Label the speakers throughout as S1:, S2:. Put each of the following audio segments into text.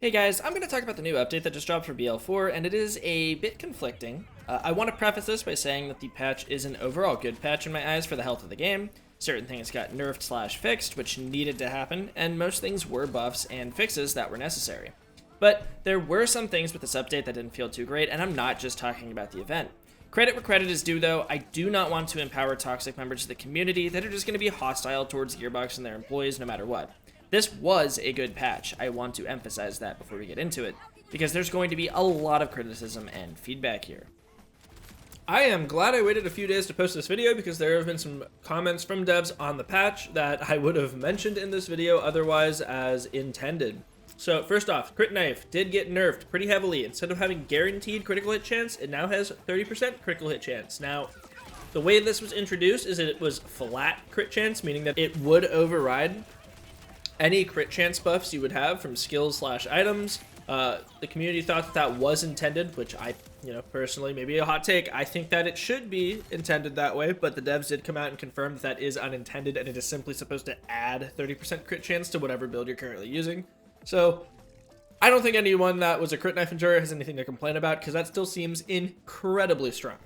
S1: Hey guys, I'm going to talk about the new update that just dropped for BL4, and it is a bit conflicting. I want to preface this by saying that the patch is an overall good patch in my eyes for the health of the game. Certain things got nerfed slash fixed, which needed to happen, and most things were buffs and fixes that were necessary. But there were some things with this update that didn't feel too great, and I'm not just talking about the event. Credit where credit is due though, I do not want to empower toxic members of the community that are just going to be hostile towards Gearbox and their employees no matter what. This was a good patch. I want to emphasize that before we get into it, because there's going to be a lot of criticism and feedback here.
S2: I am glad I waited a few days to post this video because there have been some comments from devs on the patch that I would have mentioned in this video otherwise as intended. So first off, Crit Knife did get nerfed pretty heavily. Instead of having guaranteed critical hit chance, it now has 30% critical hit chance. Now, the way this was introduced is that it was flat crit chance, meaning that it would override any crit chance buffs you would have from skills slash items. The community thought that was intended, which I, personally, maybe a hot take, I think that it should be intended that way, but the devs did come out and confirm that that is unintended and it is simply supposed to add 30% crit chance to whatever build you're currently using. So I don't think anyone that was a Crit Knife enjoyer has anything to complain about because that still seems incredibly strong.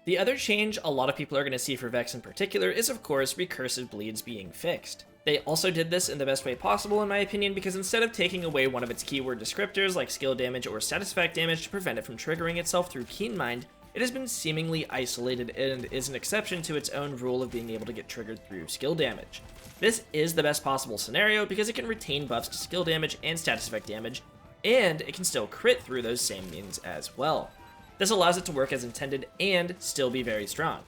S1: The other change a lot of people are going to see for Vex in particular is, of course, recursive bleeds being fixed. They also did this in the best way possible, in my opinion, because instead of taking away one of its keyword descriptors like skill damage or status effect damage to prevent it from triggering itself through Keen Mind, it has been seemingly isolated and is an exception to its own rule of being able to get triggered through skill damage. This is the best possible scenario because it can retain buffs to skill damage and status effect damage, and it can still crit through those same means as well. This allows it to work as intended and still be very strong.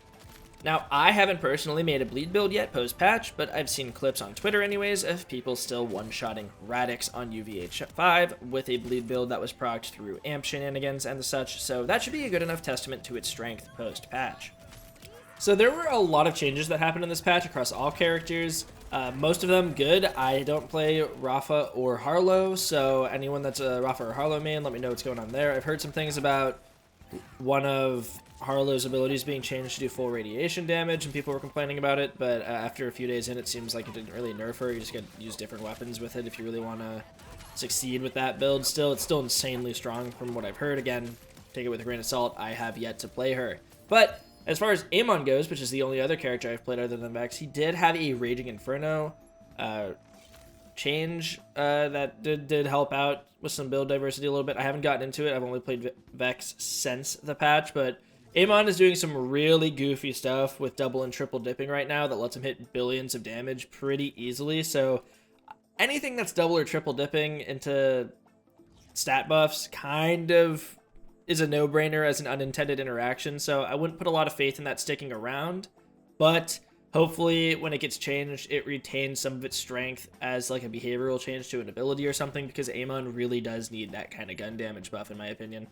S1: Now, I haven't personally made a bleed build yet post-patch, but I've seen clips on Twitter anyways of people still one-shotting Haderaxe on UVH5 with a bleed build that was procced through amp shenanigans and the such, so that should be a good enough testament to its strength post-patch. So there were a lot of changes that happened in this patch across all characters. Most of them good. I don't play Rafa or Harlow, so anyone that's a Rafa or Harlow main, let me know what's going on there. I've heard some things about one of Harlow's abilities being changed to do full radiation damage, and people were complaining about it, but after a few days in, it seems like it didn't really nerf her. You just gotta use different weapons with it if you really want to succeed with that build. Still, it's still insanely strong from what I've heard. Again, take it with a grain of salt. I have yet to play her. But as far as Amon goes, which is the only other character I've played other than Vex, he did have a Raging Inferno change that did help out with some build diversity a little bit. I haven't gotten into it. I've only played Vex since the patch, but Amon is doing some really goofy stuff with double and triple dipping right now that lets him hit billions of damage pretty easily. So anything that's double or triple dipping into stat buffs kind of is a no-brainer as an unintended interaction. So I wouldn't put a lot of faith in that sticking around, but hopefully, when it gets changed, it retains some of its strength as like a behavioral change to an ability or something, because Amon really does need that kind of gun damage buff, in my opinion.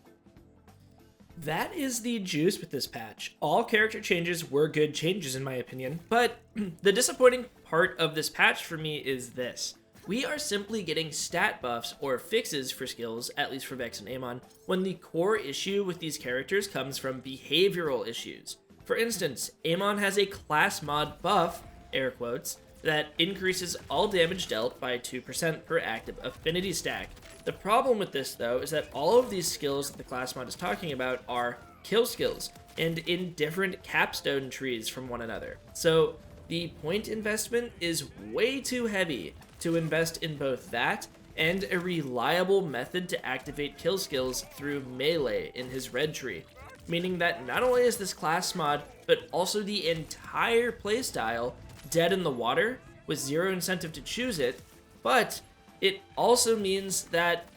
S1: That is the juice with this patch. All character changes were good changes, in my opinion, but the disappointing part of this patch for me is this. We are simply getting stat buffs or fixes for skills, at least for Vex and Amon, when the core issue with these characters comes from behavioral issues. For instance, Amon has a class mod buff, air quotes, that increases all damage dealt by 2% per active affinity stack. The problem with this, though, is that all of these skills that the class mod is talking about are kill skills, and in different capstone trees from one another. So the point investment is way too heavy to invest in both that and a reliable method to activate kill skills through melee in his red tree. Meaning that not only is this class mod, but also the entire playstyle dead in the water with zero incentive to choose it, but it also means that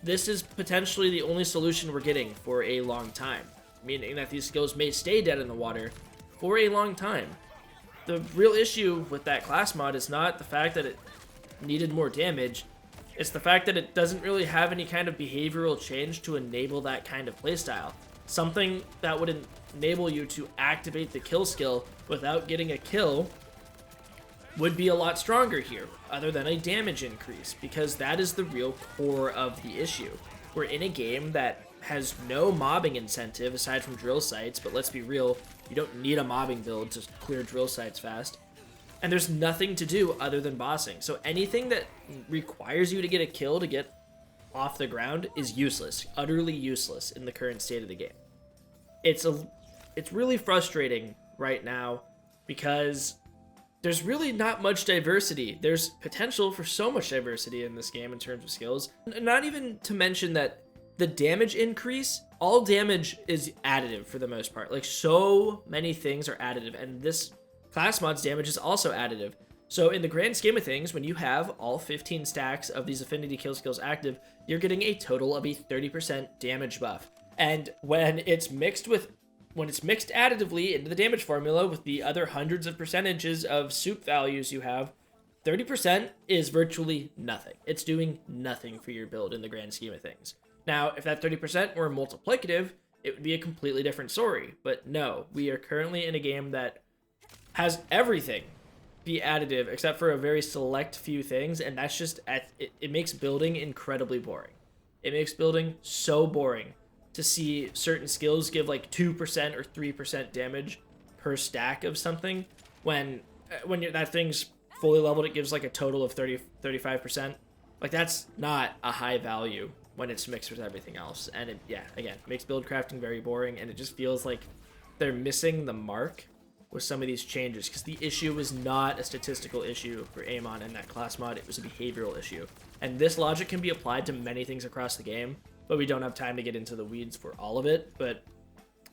S1: this is potentially the only solution we're getting for a long time, meaning that these skills may stay dead in the water for a long time. The real issue with that class mod is not the fact that it needed more damage, it's the fact that it doesn't really have any kind of behavioral change to enable that kind of playstyle. Something that would enable you to activate the kill skill without getting a kill would be a lot stronger here, other than a damage increase, because that is the real core of the issue. We're in a game that has no mobbing incentive aside from drill sites, but let's be real, you don't need a mobbing build to clear drill sites fast. And there's nothing to do other than bossing. So anything that requires you to get a kill to get off the ground is useless, utterly useless in the current state of the game. It's really frustrating right now because there's really not much diversity. There's potential for so much diversity in this game in terms of skills. Not even to mention that the damage increase, all damage is additive for the most part. Like, so many things are additive, and this class mod's damage is also additive. So in the grand scheme of things, when you have all 15 stacks of these affinity kill skills active, you're getting a total of a 30% damage buff. And when it's mixed additively into the damage formula with the other hundreds of percentages of soup values you have, 30% is virtually nothing. It's doing nothing for your build in the grand scheme of things. Now, if that 30% were multiplicative, it would be a completely different story. But no, we are currently in a game that has everything be additive except for a very select few things, and that's just, it makes building incredibly boring. It makes building so boring to see certain skills give like 2% or 3% damage per stack of something when that thing's fully leveled, it gives like a total of 35%. Like, that's not a high value when it's mixed with everything else. And it, yeah, again, makes build crafting very boring, and it just feels like they're missing the mark with some of these changes, because the issue was not a statistical issue for Amon and that class mod, it was a behavioral issue. And this logic can be applied to many things across the game, but we don't have time to get into the weeds for all of it. But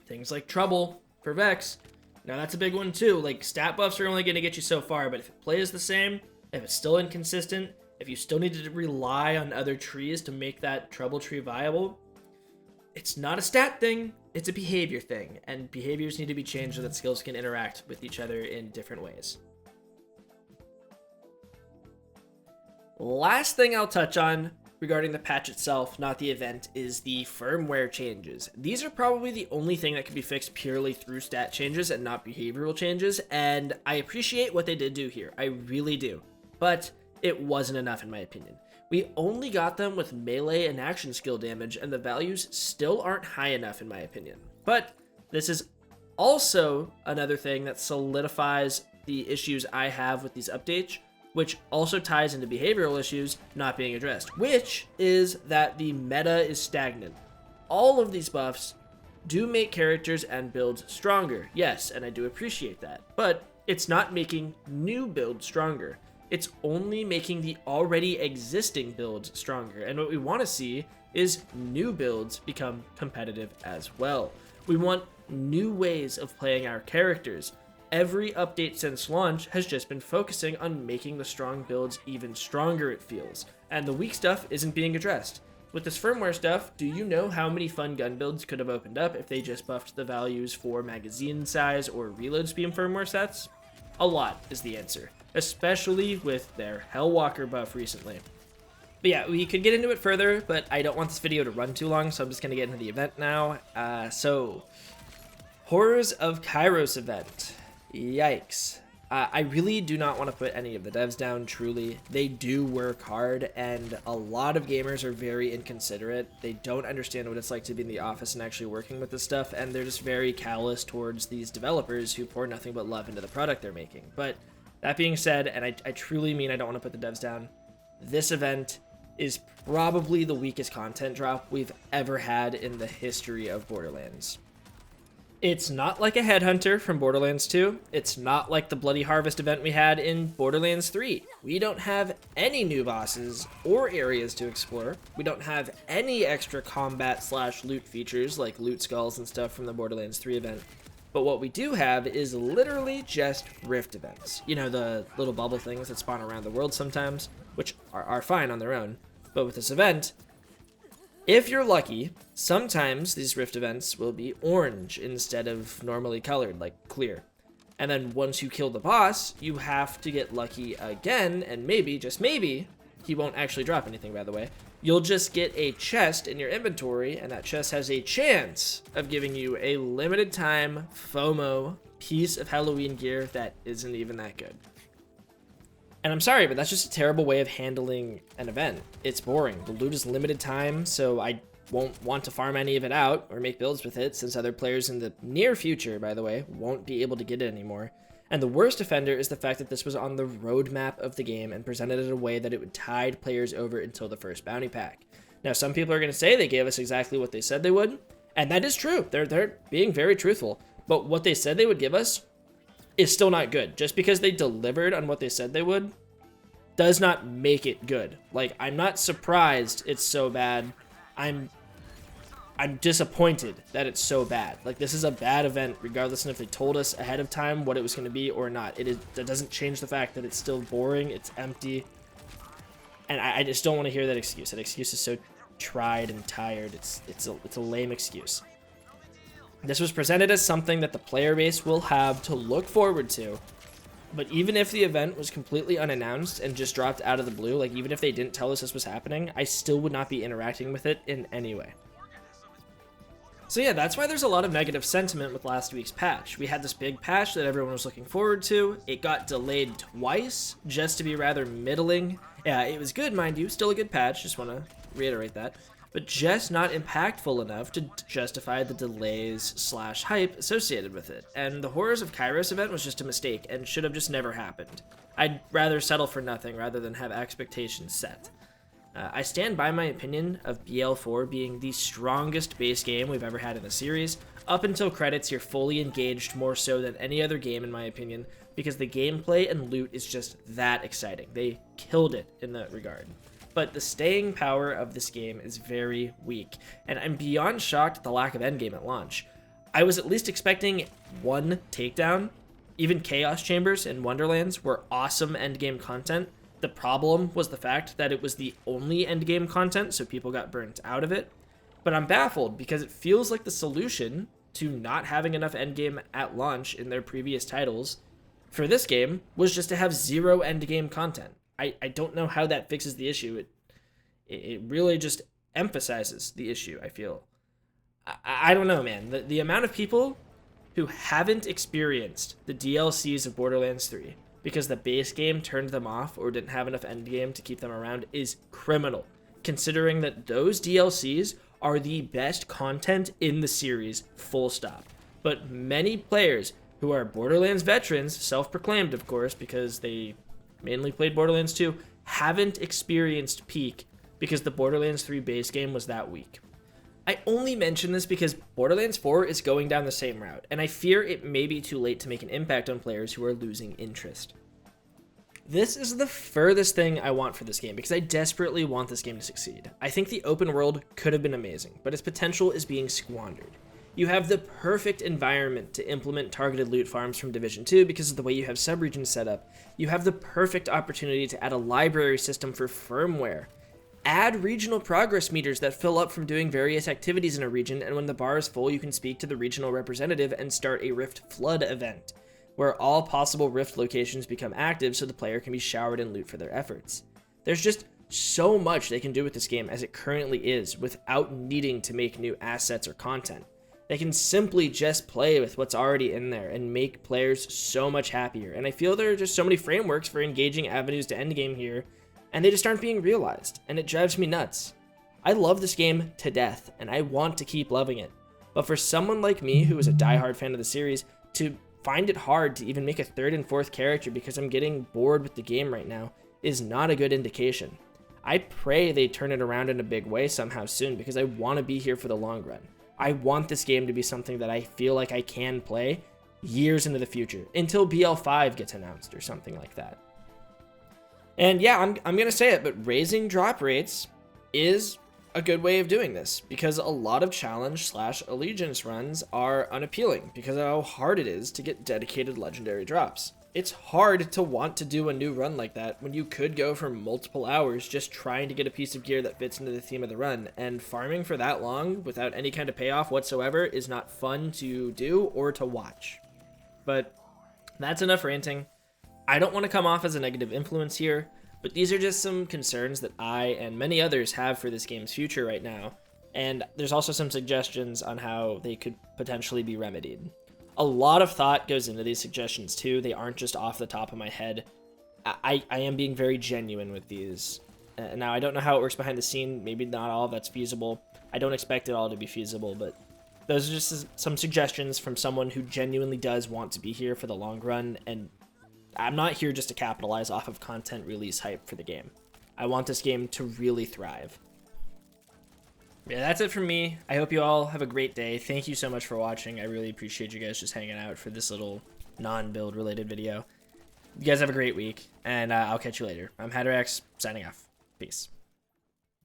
S1: things like Trouble for Vex, now that's a big one too. Like, stat buffs are only going to get you so far, but if it plays the same, if it's still inconsistent, if you still need to rely on other trees to make that Trouble tree viable, it's not a stat thing, it's a behavior thing, and behaviors need to be changed so that skills can interact with each other in different ways. Last thing I'll touch on regarding the patch itself, not the event, is the firmware changes. These are probably the only thing that can be fixed purely through stat changes and not behavioral changes, and I appreciate what they did do here, I really do. But it wasn't enough in my opinion. We only got them with melee and action skill damage, and the values still aren't high enough in my opinion. But this is also another thing that solidifies the issues I have with these updates, which also ties into behavioral issues not being addressed, which is that the meta is stagnant. All of these buffs do make characters and builds stronger, yes, and I do appreciate that, but it's not making new builds stronger. It's only making the already existing builds stronger, and what we want to see is new builds become competitive as well. We want new ways of playing our characters. Every update since launch has just been focusing on making the strong builds even stronger, it feels, and the weak stuff isn't being addressed. With this firmware stuff, do you know how many fun gun builds could have opened up if they just buffed the values for magazine size or reload speed firmware sets? A lot is the answer, especially with their Hellwalker buff recently. But yeah, we could get into it further, but I don't want this video to run too long, so I'm just going to get into the event now. So, Horrors of Kairos event. Yikes. I really do not want to put any of the devs down, truly. They do work hard, and a lot of gamers are very inconsiderate. They don't understand what it's like to be in the office and actually working with this stuff, and they're just very callous towards these developers who pour nothing but love into the product they're making. But that being said, and I truly mean I don't want to put the devs down, this event is probably the weakest content drop we've ever had in the history of Borderlands. It's not like a Headhunter from Borderlands 2. It's not like the Bloody Harvest event we had in Borderlands 3. We don't have any new bosses or areas to explore. We don't have any extra combat / loot features like loot skulls and stuff from the Borderlands 3 event. But what we do have is literally just rift events. You know, the little bubble things that spawn around the world sometimes, which are fine on their own. But with this event, if you're lucky, sometimes these rift events will be orange instead of normally colored, like clear. And then once you kill the boss, you have to get lucky again, and maybe, just maybe, he won't actually drop anything, by the way. You'll just get a chest in your inventory, and that chest has a chance of giving you a limited time FOMO piece of Halloween gear that isn't even that good. And I'm sorry, but that's just a terrible way of handling an event. It's boring. The loot is limited time, so I won't want to farm any of it out or make builds with it, since other players in the near future, by the way, won't be able to get it anymore. And the worst offender is the fact that this was on the roadmap of the game and presented in a way that it would tide players over until the first bounty pack. Now, some people are going to say they gave us exactly what they said they would, and that is true. They're being very truthful. But what they said they would give us is still not good. Just because they delivered on what they said they would does not make it good. Like, I'm not surprised it's so bad. I'm disappointed that it's so bad. Like, this is a bad event, regardless of if they told us ahead of time what it was going to be or not. That doesn't change the fact that it's still boring, it's empty, and I just don't want to hear that excuse. That excuse is so tried and tired. It's a lame excuse. This was presented as something that the player base will have to look forward to, but even if the event was completely unannounced and just dropped out of the blue, like even if they didn't tell us this was happening, I still would not be interacting with it in any way. So yeah, that's why there's a lot of negative sentiment with last week's patch. We had this big patch that everyone was looking forward to. It got delayed twice, just to be rather middling. Yeah, it was good, mind you, still a good patch, just want to reiterate that. But just not impactful enough to justify the delays / hype associated with it. And the Horrors of Kairos event was just a mistake and should have just never happened. I'd rather settle for nothing rather than have expectations set. I stand by my opinion of BL4 being the strongest base game we've ever had in the series. Up until credits, you're fully engaged more so than any other game in my opinion, because the gameplay and loot is just that exciting. They killed it in that regard. But the staying power of this game is very weak, and I'm beyond shocked at the lack of endgame at launch. I was at least expecting one takedown. Even Chaos Chambers and Wonderlands were awesome endgame content. The problem was the fact that it was the only endgame content, so people got burnt out of it. But I'm baffled because it feels like the solution to not having enough endgame at launch in their previous titles for this game was just to have zero endgame content. I don't know how that fixes the issue. It really just emphasizes the issue, I feel. I don't know, man. The amount of people who haven't experienced the DLCs of Borderlands 3 because the base game turned them off or didn't have enough endgame to keep them around is criminal, considering that those DLCs are the best content in the series, full stop. But many players who are Borderlands veterans, self-proclaimed of course, because they mainly played Borderlands 2, haven't experienced peak because the Borderlands 3 base game was that weak. I only mention this because Borderlands 4 is going down the same route, and I fear it may be too late to make an impact on players who are losing interest. This is the furthest thing I want for this game because I desperately want this game to succeed. I think the open world could have been amazing, but its potential is being squandered. You have the perfect environment to implement targeted loot farms from Division 2 because of the way you have subregions set up. You have the perfect opportunity to add a library system for Firmware. Add regional progress meters that fill up from doing various activities in a region, and when the bar is full, you can speak to the regional representative and start a Rift Flood event, where all possible Rift locations become active so the player can be showered in loot for their efforts. There's just so much they can do with this game as it currently is without needing to make new assets or content. They can simply just play with what's already in there and make players so much happier, and I feel there are just so many frameworks for engaging avenues to endgame here, and they just aren't being realized, and it drives me nuts. I love this game to death, and I want to keep loving it, but for someone like me who is a diehard fan of the series, to find it hard to even make a third and fourth character because I'm getting bored with the game right now is not a good indication. I pray they turn it around in a big way somehow soon because I want to be here for the long run. I want this game to be something that I feel like I can play years into the future, until BL5 gets announced or something like that. And yeah, I'm going to say it, but raising drop rates is a good way of doing this, because a lot of challenge / allegiance runs are unappealing because of how hard it is to get dedicated legendary drops. It's hard to want to do a new run like that when you could go for multiple hours just trying to get a piece of gear that fits into the theme of the run, and farming for that long without any kind of payoff whatsoever is not fun to do or to watch. But that's enough ranting. I don't want to come off as a negative influence here, but these are just some concerns that I and many others have for this game's future right now, and there's also some suggestions on how they could potentially be remedied. A lot of thought goes into these suggestions too. They aren't just off the top of my head. I am being very genuine with these. Now, I don't know how it works behind the scene. Maybe not all of that's feasible. I don't expect it all to be feasible, but those are just some suggestions from someone who genuinely does want to be here for the long run, and I'm not here just to capitalize off of content release hype for the game. I want this game to really thrive. Yeah, that's it from me. I hope you all have a great day. Thank you so much for watching. I really appreciate you guys just hanging out for this little non-build related video. You guys have a great week, and I'll catch you later. I'm Haderaxe, signing off. Peace.